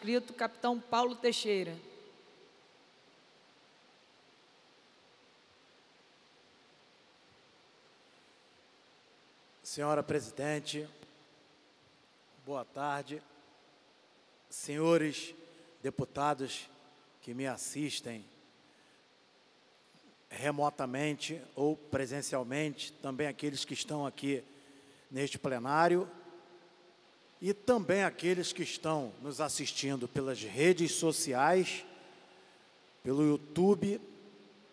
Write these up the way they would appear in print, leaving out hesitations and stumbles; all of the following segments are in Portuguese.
inscrito, capitão Paulo Teixeira. Senhora presidente, boa tarde. Senhores deputados que me assistem remotamente ou presencialmente, também aqueles que estão aqui neste plenário e também aqueles que estão nos assistindo pelas redes sociais, pelo YouTube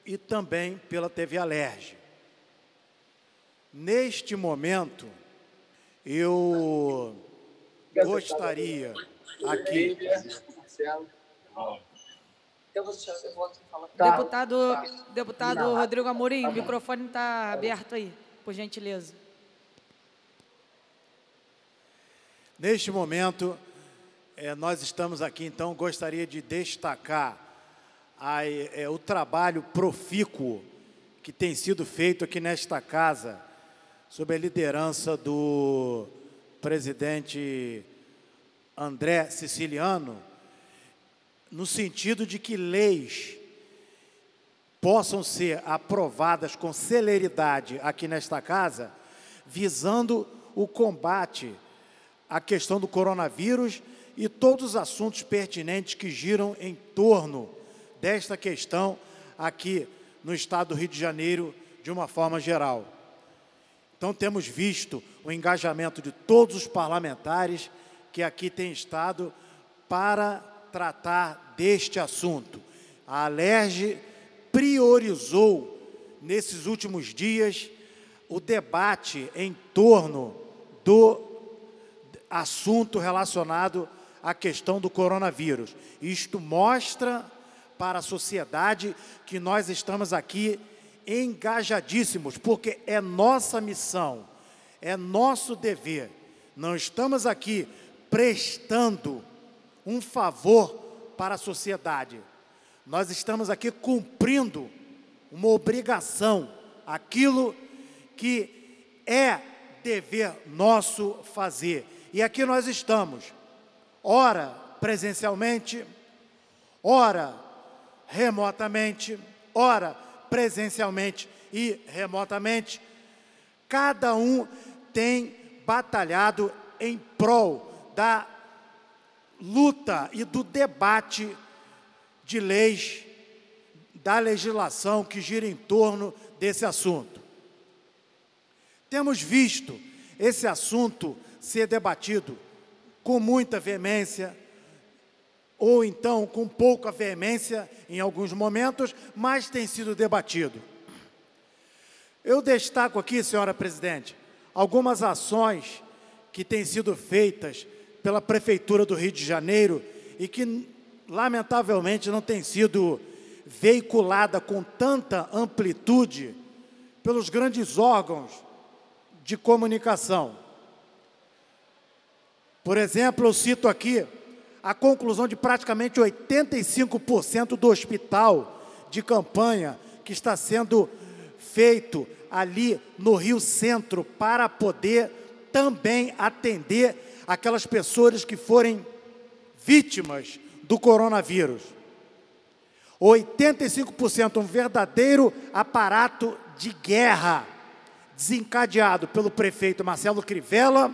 e também pela TV Alerj. Neste momento, eu gostaria aqui... Deputado Rodrigo Amorim, o microfone está aberto aí, por gentileza. Neste momento, nós estamos aqui, então, gostaria de destacar o trabalho profícuo que tem sido feito aqui nesta casa, sob a liderança do presidente André Siciliano, no sentido de que leis possam ser aprovadas com celeridade aqui nesta casa, visando o combate à questão do coronavírus e todos os assuntos pertinentes que giram em torno desta questão aqui no estado do Rio de Janeiro, de uma forma geral. Então, temos visto o engajamento de todos os parlamentares que aqui têm estado para tratar deste assunto. A Alerj priorizou, nesses últimos dias, o debate em torno do assunto relacionado à questão do coronavírus. Isto mostra para a sociedade que nós estamos aqui engajadíssimos, porque é nossa missão, é nosso dever. Não estamos aqui prestando um favor para a sociedade. Nós estamos aqui cumprindo uma obrigação, aquilo que é dever nosso fazer. E aqui nós estamos, ora presencialmente, ora remotamente, ora presencialmente e remotamente, cada um tem batalhado em prol da luta e do debate de leis, da legislação que gira em torno desse assunto. Temos visto esse assunto ser debatido com muita veemência, ou então com pouca veemência em alguns momentos, mas tem sido debatido. Eu destaco aqui, senhora presidente, algumas ações que têm sido feitas pela Prefeitura do Rio de Janeiro e que, lamentavelmente, não têm sido veiculada com tanta amplitude pelos grandes órgãos de comunicação. Por exemplo, eu cito aqui a conclusão de praticamente 85% do hospital de campanha que está sendo feito ali no Rio Centro para poder também atender aquelas pessoas que forem vítimas do coronavírus. 85%, um verdadeiro aparato de guerra desencadeado pelo prefeito Marcelo Crivella,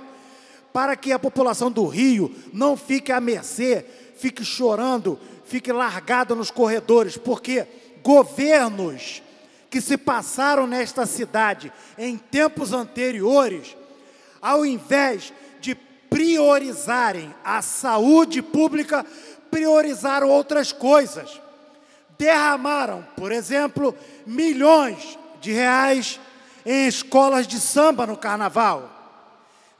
para que a população do Rio não fique à mercê, fique chorando, fique largada nos corredores, porque governos que se passaram nesta cidade em tempos anteriores, ao invés de priorizarem a saúde pública, priorizaram outras coisas. Derramaram, por exemplo, milhões de reais em escolas de samba no carnaval.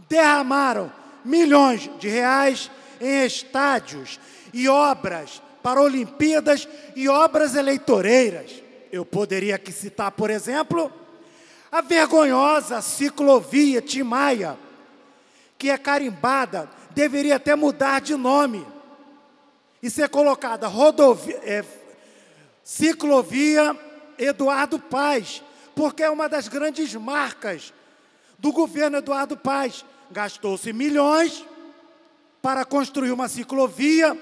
Derramaram milhões de reais em estádios e obras para Olimpíadas e obras eleitoreiras. Eu poderia aqui citar, por exemplo, a vergonhosa ciclovia Tim Maia, que é carimbada, deveria até mudar de nome e ser colocada ciclovia Eduardo Paes, porque é uma das grandes marcas do governo Eduardo Paes. Gastou-se milhões para construir uma ciclovia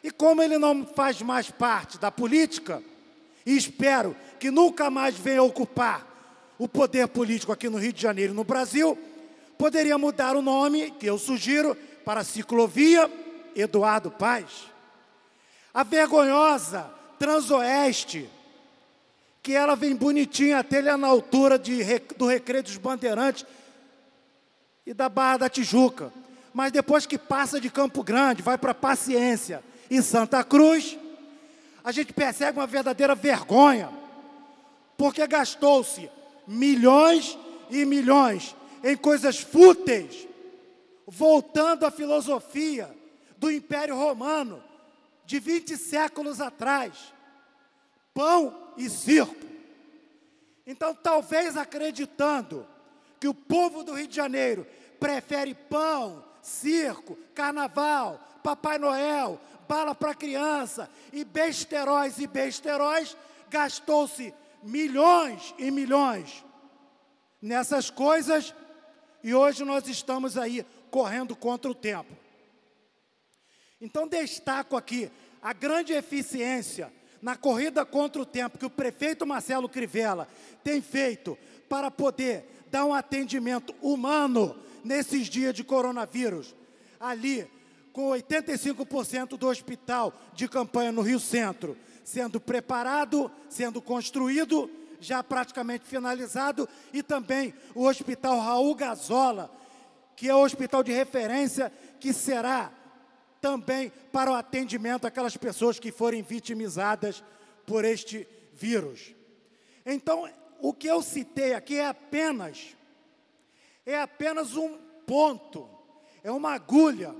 E como ele não faz mais parte da política, e espero que nunca mais venha ocupar o poder político aqui no Rio de Janeiro e no Brasil, poderia mudar o nome, que eu sugiro, para Ciclovia Eduardo Paes. A vergonhosa Transoeste, que ela vem bonitinha até ali na altura do Recreio dos Bandeirantes e da Barra da Tijuca. Mas depois que passa de Campo Grande, vai para Paciência e Santa Cruz, a gente percebe uma verdadeira vergonha, porque gastou-se milhões e milhões em coisas fúteis, voltando à filosofia do Império Romano, de 20 séculos atrás, pão e circo. Então, talvez acreditando que o povo do Rio de Janeiro prefere pão, circo, carnaval, Papai Noel, bala para criança e besteróis, gastou-se milhões e milhões nessas coisas e hoje nós estamos aí correndo contra o tempo. Então, destaco aqui a grande eficiência na corrida contra o tempo que o prefeito Marcelo Crivella tem feito para poder dar um atendimento humano nesses dias de coronavírus. Ali, com 85% do hospital de campanha no Rio Centro sendo preparado, sendo construído, já praticamente finalizado, e também o Hospital Raul Gazola, que é o hospital de referência, que será também para o atendimento àquelas pessoas que forem vitimizadas por este vírus. Então, o que eu citei aqui é apenas um ponto, é uma agulha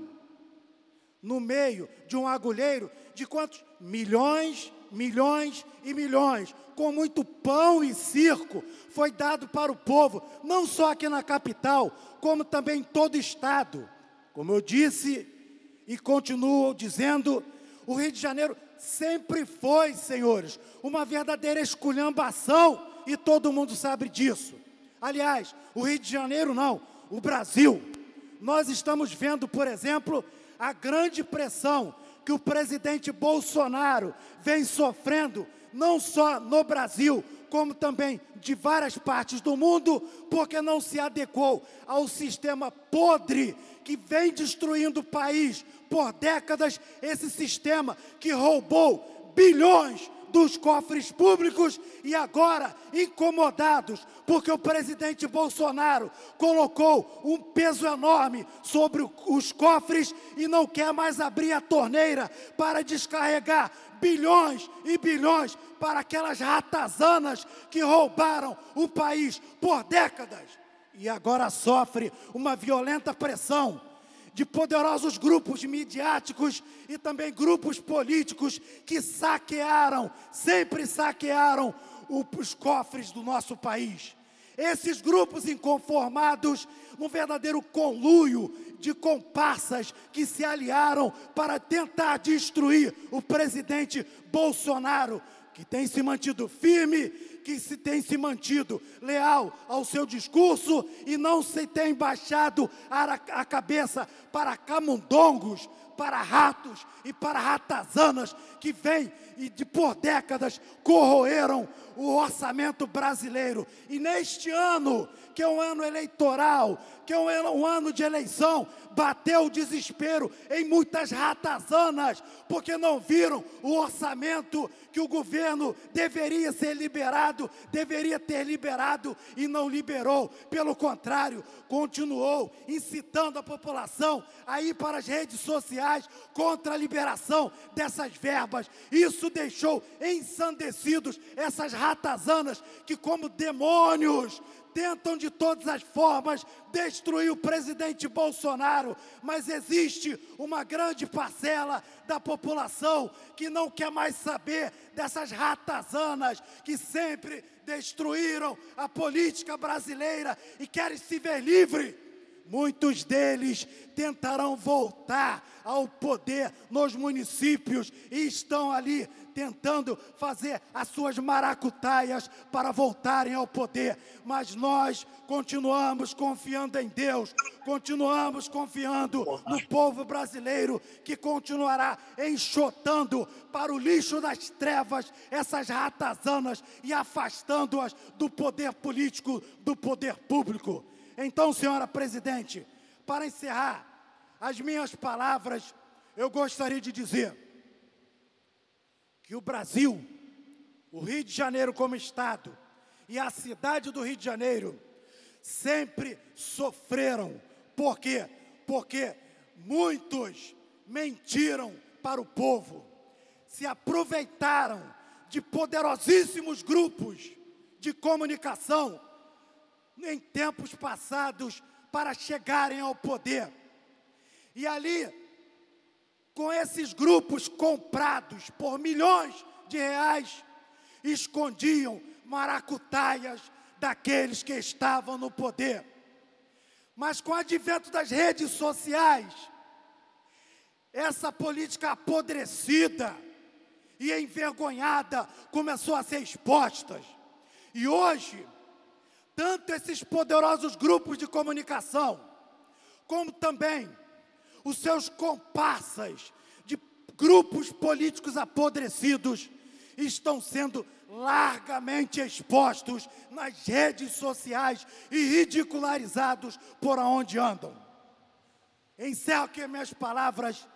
no meio de um agulheiro de quantos? Milhões, milhões e milhões, com muito pão e circo, foi dado para o povo, não só aqui na capital, como também em todo o estado. Como eu disse e continuo dizendo, o Rio de Janeiro sempre foi, senhores, uma verdadeira esculhambação, e todo mundo sabe disso. Aliás, o Rio de Janeiro não, o Brasil. Nós estamos vendo, por exemplo, a grande pressão que o presidente Bolsonaro vem sofrendo, não só no Brasil, como também de várias partes do mundo, porque não se adequou ao sistema podre que vem destruindo o país por décadas, esse sistema que roubou bilhões dos cofres públicos e agora, incomodados, porque o presidente Bolsonaro colocou um peso enorme sobre os cofres e não quer mais abrir a torneira para descarregar bilhões e bilhões para aquelas ratazanas que roubaram o país por décadas. E agora sofre uma violenta pressão de poderosos grupos midiáticos e também grupos políticos que saquearam, sempre saquearam os cofres do nosso país. Esses grupos inconformados, num verdadeiro conluio de comparsas que se aliaram para tentar destruir o presidente Bolsonaro, que tem se mantido firme, que tem se mantido leal ao seu discurso e não se tem baixado a cabeça para camundongos, para ratos e para ratazanas que vêm e por décadas corroeram o orçamento brasileiro. E neste ano, que é um ano eleitoral, que é um ano de eleição, bateu o desespero em muitas ratazanas, porque não viram o orçamento que o governo deveria ter liberado e não liberou. Pelo contrário, continuou incitando a população a ir para as redes sociais contra a liberação dessas verbas. Isso deixou ensandecidos essas ratazanas que, como demônios, tentam de todas as formas destruir o presidente Bolsonaro, mas existe uma grande parcela da população que não quer mais saber dessas ratazanas que sempre destruíram a política brasileira e querem se ver livre muitos deles tentarão voltar ao poder nos municípios e estão ali tentando fazer as suas maracutaias para voltarem ao poder. Mas nós continuamos confiando em Deus, continuamos confiando no povo brasileiro, que continuará enxotando para o lixo das trevas essas ratazanas e afastando-as do poder político, do poder público. Então, senhora presidente, para encerrar as minhas palavras, eu gostaria de dizer que o Brasil, o Rio de Janeiro como Estado e a cidade do Rio de Janeiro sempre sofreram. Por quê? Porque muitos mentiram para o povo, se aproveitaram de poderosíssimos grupos de comunicação em tempos passados para chegarem ao poder. E ali, com esses grupos comprados por milhões de reais, escondiam maracutaias daqueles que estavam no poder. Mas com o advento das redes sociais, essa política apodrecida e envergonhada começou a ser exposta. E hoje, tanto esses poderosos grupos de comunicação, como também os seus comparsas de grupos políticos apodrecidos, estão sendo largamente expostos nas redes sociais e ridicularizados por onde andam. Encerro aqui minhas palavras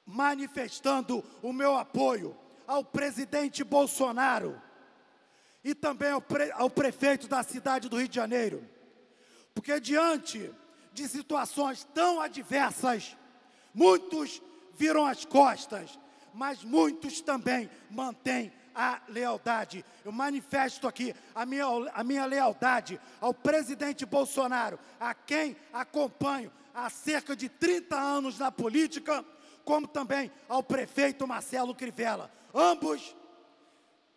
manifestando o meu apoio ao presidente Bolsonaro e também ao prefeito da cidade do Rio de Janeiro, porque diante de situações tão adversas, muitos viram as costas, mas muitos também mantêm a lealdade. Eu manifesto aqui a minha lealdade ao presidente Bolsonaro, a quem acompanho há cerca de 30 anos na política, como também ao prefeito Marcelo Crivella. Ambos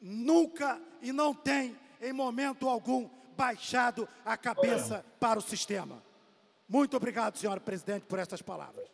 nunca e não têm, em momento algum, baixado a cabeça para o sistema. Muito obrigado, senhora presidente, por estas palavras.